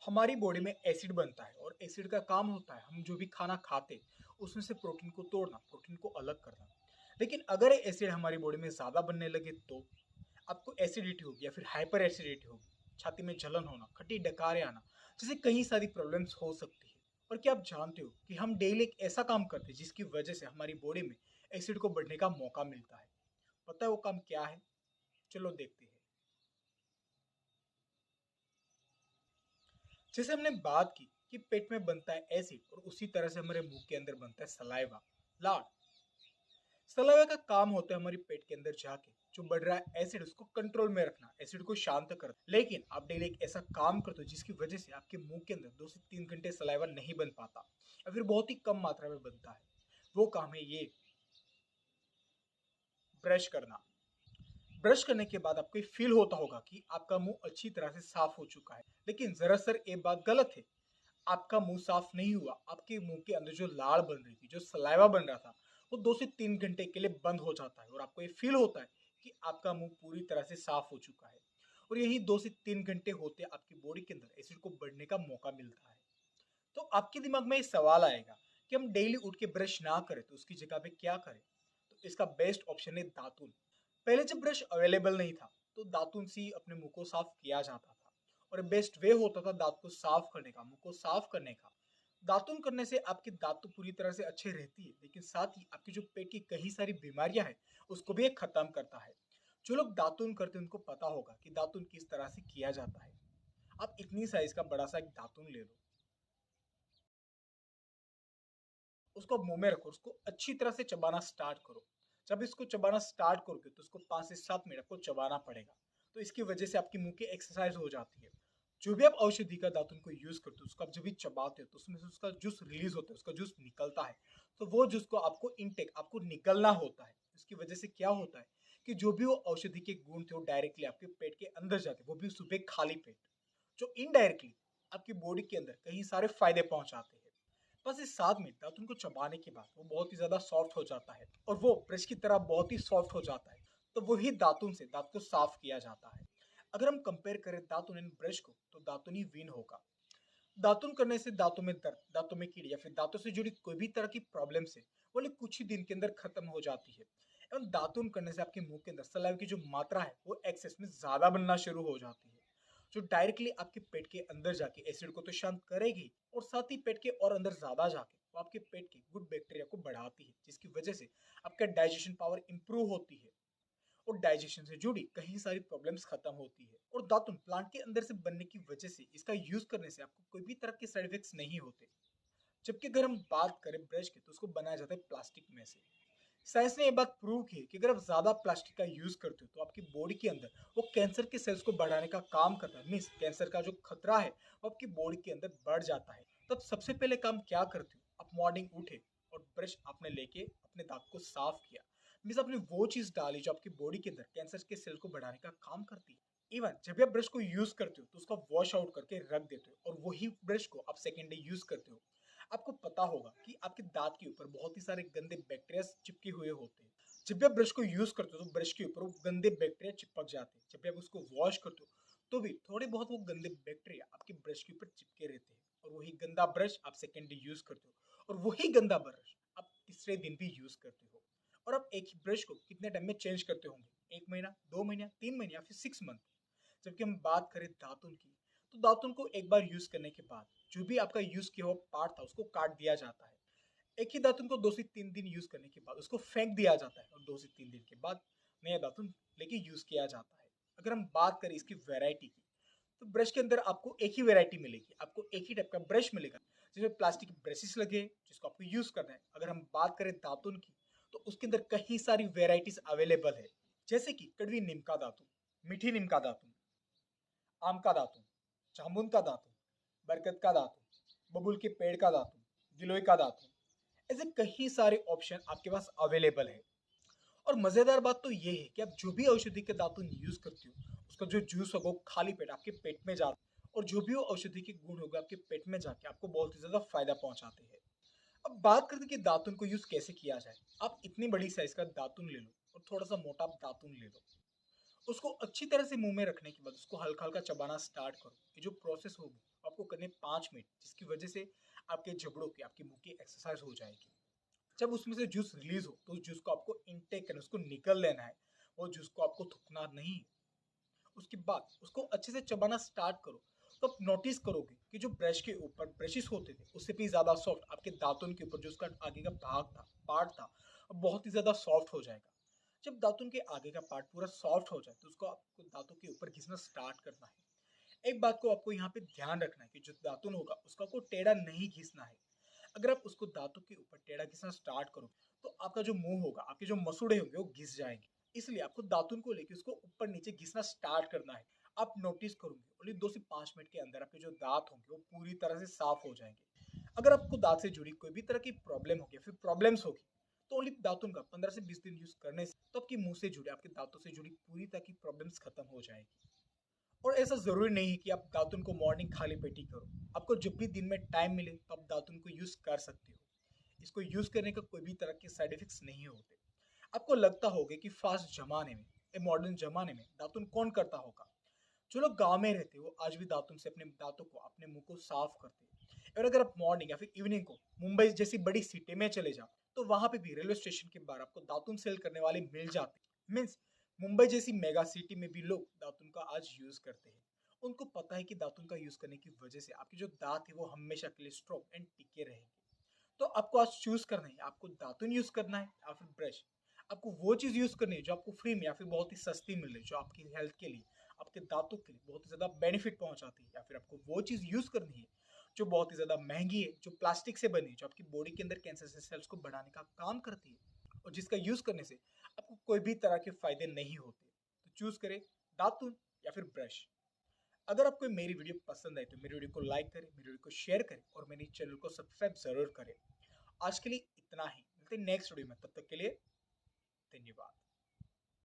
हमारी बॉडी में एसिड बनता है और एसिड का काम होता है हम जो भी खाना खाते हैं उसमें से प्रोटीन को तोड़ना, प्रोटीन को अलग करना। लेकिन अगर ये एसिड हमारी बॉडी में ज़्यादा बनने लगे तो आपको एसिडिटी होगी या फिर हाइपर एसिडिटी होगी, छाती में जलन होना, खट्टी डकारें आना, जैसे कई सारी प्रॉब्लम्स हो सकती है। और क्या आप जानते हो कि हम डेली एक ऐसा काम करते हैं जिसकी वजह से हमारी बॉडी में एसिड को बढ़ने का मौका मिलता है? पता है वो काम क्या है? चलो देखते हैं। जैसे हमने बात की कि पेट में बनता है एसिड और उसी तरह से हमारे मुंह के अंदर बनता है सलाइवा, लार। सलाइवा का काम होता है हमारी पेट के अंदर जाके जो बढ़ रहा है एसिड उसको कंट्रोल में रखना, एसिड को शांत करना। लेकिन आप डेली एक ऐसा काम करते हो जिसकी वजह से आपके मुंह के अंदर 2 से 3 घंटे सलाइवा नहीं बन पाता या फिर बहुत ही कम मात्रा में बनता है। वो काम है ये, ब्रश करना। ब्रश करने के बाद आपको फील होता होगा कि आपका मुंह अच्छी तरह से साफ हो चुका है, लेकिन दरअसल ये बात गलत है। आपका मुंह साफ नहीं हुआ, आपके मुंह के अंदर जो लार बन रही थी, जो सलाइवा बन रहा था, वो 2 से 3 घंटे के लिए बंद हो जाता है और आपको ये फील होता है कि आपका मुंह पूरी तरह से साफ हो चुका है। और यही 2 से 3 घंटे होते आपकी बॉडी के अंदर एसिड को बढ़ने का मौका मिलता है। तो आपके दिमाग में ये सवाल आएगा कि हम डेली उठ के ब्रश ना करें तो उसकी जगह पे क्या करें? तो इसका बेस्ट ऑप्शन है दातुन। पहले जब ब्रश अवेलेबल नहीं था तो दातुन से ही अपने मुंह को साफ किया जाता था और बेस्ट वे होता था दांत को साफ करने का, मुंह को साफ करने का। दातुन करने से आपके दांत तो पूरी तरह से अच्छे रहती है, लेकिन साथ ही आपकी जो पेट की कई सारी बीमारियां हैं उसको भी ये खत्म करता है। जो लोग दातुन करते हैं उनको पता होगा कि दातुन किस तरह से किया जाता है। आप इतनी साइज का बड़ा सा एक दातुन ले लो, उसको मुंह में रखो, उसको अच्छी तरह से चबाना स्टार्ट करो। जब इसको चबाना स्टार्ट करोगे तो उसको 5 से 7 मिनट आपको चबाना पड़ेगा। तो इसकी वजह से आपकी मुंह की एक्सरसाइज हो जाती है। जो भी आप औषधि का दातुन को यूज करते हो उसको आप जब भी चबाते हो तो उसमें से उसका जूस रिलीज होता है, उसका जूस निकलता है। तो वो जूस को आपको इनटेक, आपको निकलना होता है। इसकी वजह से क्या होता है कि जो भी वो औषधि के गुण थे वो डायरेक्टली आपके पेट के अंदर जाते हैं, वो भी सुबह खाली पेट, जो इनडायरेक्टली आपकी बॉडी के अंदर कई सारे फायदे पहुंचाते हैं। बस इस 7 मिनट दातुन को चबाने के बाद वो बहुत ही ज्यादा सॉफ्ट हो जाता है और वो ब्रश की तरह बहुत ही सॉफ्ट हो जाता है। तो वही दातुन से दांत को साफ किया जाता है। अगर हम कंपेयर करें दातुन एंड ब्रश को तो दातुन ही विन होगा। दातुन करने से दांतों में दर्द, दांतों में कीड़े या फिर दांतों से जुड़ी कोई भी तरह की प्रॉब्लम्स है वो कुछ ही दिन के अंदर खत्म हो जाती है। एवं दातुन करने से आपके मुंह के अंदर सलाइवा की जो मात्रा है वो एक्सेस में ज्यादा बनना शुरू हो जाती है, जो डायरेक्टली आपके पेट के अंदर जाके एसिड को तो शांत करेगी और साथ ही पेट के और अंदर ज्यादा जाके वो आपके पेट के गुड बैक्टीरिया को बढ़ाती है, जिसकी वजह से आपका डाइजेशन पावर इंप्रूव होती है और डाइजेशन से जुड़ी कई सारी प्रॉब्लम्स खत्म होती है। और दातुन प्लांट के अंदर से बनने की वजह से इसका यूज करने से आपको कोई भी तरह के साइड इफेक्ट्स नहीं होते। जबकि अगर हम बात करें ब्रश की तो उसको बनाया जाता है प्लास्टिक में से। साइंस ने ये बात प्रूव की है कि अगर आप ज्यादा प्लास्टिक का यूज करते हो तो आपकी बॉडी के अंदर वो कैंसर के सेल्स को बढ़ाने का काम करता है, मीन्स कैंसर का जो खतरा है वो आपकी बॉडी के अंदर बढ़ जाता है। तब सबसे पहले काम क्या करते हो, आप मॉर्निंग उठे और ब्रश आपने लेके अपने दांत को साफ किया, मीन्स आपने वो चीज डाली जो आपकी बॉडी के अंदर कैंसर के सेल को बढ़ाने का काम करती है। इवन जब भी आप ब्रश को यूज करते हो तो उसका वॉश आउट करके रख देते हो और वही ब्रश को आप सेकेंड डे यूज करते हो। आपको पता होगा कि आपके दांत के ऊपर बहुत ही सारे गंदे बैक्टीरिया चिपके हुए होते हैं। जब भी आप ब्रश को यूज करते हो तो ब्रश के ऊपर वो गंदे बैक्टीरिया चिपक जाते हैं। जब भी आप उसको वॉश करते हो तो भी थोड़े बहुत वो गंदे बैक्टीरिया आपके ब्रश के ऊपर चिपके रहते हैं और वही गंदा ब्रश आप सेकेंड डे यूज करते हो और वही गंदा ब्रश आप तीसरे दिन भी यूज करते हो। और आप एक ही ब्रश को कितने टाइम में चेंज करते होंगे? 1 महीना, 2 महीना, 3 महीने या फिर 6 मंथ? जबकि हम बात करें दातुन की तो दातुन को एक बार यूज करने के बाद जो भी आपका यूज किया हुआ पार्ट था उसको काट दिया जाता है। एक ही दातुन को 2 से 3 दिन यूज करने के बाद उसको फेंक दिया जाता है और 2 से 3 दिन के बाद नया दातुन लेके यूज किया जाता है। अगर हम बात करें इसकी वैरायटी की तो ब्रश के अंदर आपको एक ही वैरायटी मिलेगी, आपको एक ही टाइप का ब्रश मिलेगा जिसमें प्लास्टिक ब्रशेस लगे जिसको आपको यूज करना है। अगर हम बात करें दातुन की तो उसके अंदर कई सारी वेराइटीज अवेलेबल है, जैसे कि कड़वी नीम का दातुन, मीठी नीम का दातुन, आम का दातुन, जामुन का दातुन, बरगद का दातुन, बबूल के पेड़ का दातुन, गिलोय का दातुन। ऐसे कई सारे ऑप्शन आपके पास अवेलेबल है। और मजेदार बात तो ये है कि आप जो भी औषधि के दातुन यूज करते हो उसका जो जूस होगा वो खाली पेट आपके पेट में जाता है और जो भी वो औषधि के गुण होगा आपके पेट में जाके आपको बहुत ही ज्यादा फायदा पहुंचाते हैं। अब बात करते हैं कि दातुन को यूज कैसे किया जाए। आप इतनी बड़ी साइज का दातुन ले लो और थोड़ा सा मोटा दातुन ले लो, उसको अच्छी तरह से मुंह में रखने के बाद उसको हल्का हल्का चबाना स्टार्ट करो। ये जो प्रोसेस होगी आपको करने 5 मिनट, जिसकी वजह से आपके जबड़ों की, आपके मुंह की एक्सरसाइज हो जाएगी। जब उसमें से जूस रिलीज हो तो उस जूस को आपको इनटेक करना, उसको निकल लेना है। वो जूस को आपको थूकना नहीं। उसके बाद उसको अच्छे से चबाना स्टार्ट करो। तो आप नोटिस करोगे कि जो ब्रश के ऊपर ब्रशेस होते थे उससे भी ज्यादा सॉफ्ट आपके दांतों के ऊपर जो उसका आगे का भाग था, पार्ट था, अब बहुत ही ज्यादा सॉफ्ट हो जाएगा। जब दांतों के आगे का पार्ट पूरा सॉफ्ट हो जाए तो उसको आपको दांतों के ऊपर घिसना स्टार्ट करना है। एक बात को आपको यहाँ पे ध्यान रखना है कि जो दातुन होगा उसका को टेढ़ा नहीं घिसना है। अगर आप उसको दांतों के ऊपर टेढ़ा घिसना स्टार्ट करो तो आपका जो मुंह होगा, आपके जो मसूड़े होंगे वो घिस जाएंगे। इसलिए आपको दातुन को लेके उसको ऊपर नीचे घिसना स्टार्ट करना है। आप नोटिस करोगे ओनली 2 से 5 मिनट के अंदर आपके जो दांत होंगे वो पूरी तरह से साफ हो जाएंगे। अगर आपको दांत से जुड़ी कोई भी तरह की प्रॉब्लम होगी, फिर प्रॉब्लम्स होगी, तो ओनली दातुन का 15 से 20 दिन यूज करने से तो आपके मुंह से जुड़े, आपके दांतों से जुड़ी पूरी तरह की प्रॉब्लम्स खत्म हो जाएगी। और ऐसा जरूरी नहीं है कि आप दातुन को मॉर्निंग खाली पेट ही करो। आपको जब भी दिन में टाइम मिले तो आप दातुन को यूज कर सकते हो। इसको यूज करने का कोई भी तरह के साइड इफेक्ट्स नहीं होते। आपको लगता होगा कि फास्ट जमाने में, मॉडर्न जमाने में दातुन कौन करता होगा। जो लोग गांव में रहते हैं वो आज भी दातुन से अपने दांतों को, अपने मुंह को साफ करते हैं। और अगर आप मॉर्निंग या फिर इवनिंग को मुंबई जैसी बड़ी सिटी में चले जाओ तो वहां पे भी रेलवे स्टेशन के बाहर आपको दातुन सेल करने वाले मिल जाते हैं। मीन्स मुंबई जैसी मेगा सिटी में भी लोग दातुन का आज यूज करते हैं। उनको पता है कि दातुन का यूज करने की वजह से आपके जो दांत है वो हमेशा के लिए स्ट्रॉन्ग एंड टिके रहेंगे। तो आपको आज चूज करना है, आपको दातुन यूज करना है या फिर ब्रश। आपको वो चीज यूज करनी है जो आपको फ्री में या फिर बहुत ही सस्ती मिल रही है, जो आपकी हेल्थ के लिए, आपके दांतों के लिए बहुत ही ज्यादा बेनिफिट पहुंचाती है। या फिर आपको वो चीज यूज करनी है जो बहुत ही ज्यादा महंगी है, जो प्लास्टिक से बनी है, जो आपकी बॉडी के अंदर कैंसर सेल्स को बढ़ाने का काम करती है और जिसका यूज करने से आपको कोई भी तरह के फायदे नहीं होते। तो चूज करें दातुन या फिर ब्रश। अगर आपको मेरी वीडियो पसंद आई तो मेरी वीडियो को लाइक करें, मेरी वीडियो को शेयर करें और मेरे चैनल को सब्सक्राइब जरूर करें। आज के लिए इतना ही, मिलते हैं नेक्स्ट वीडियो में, तब तक के लिए धन्यवाद।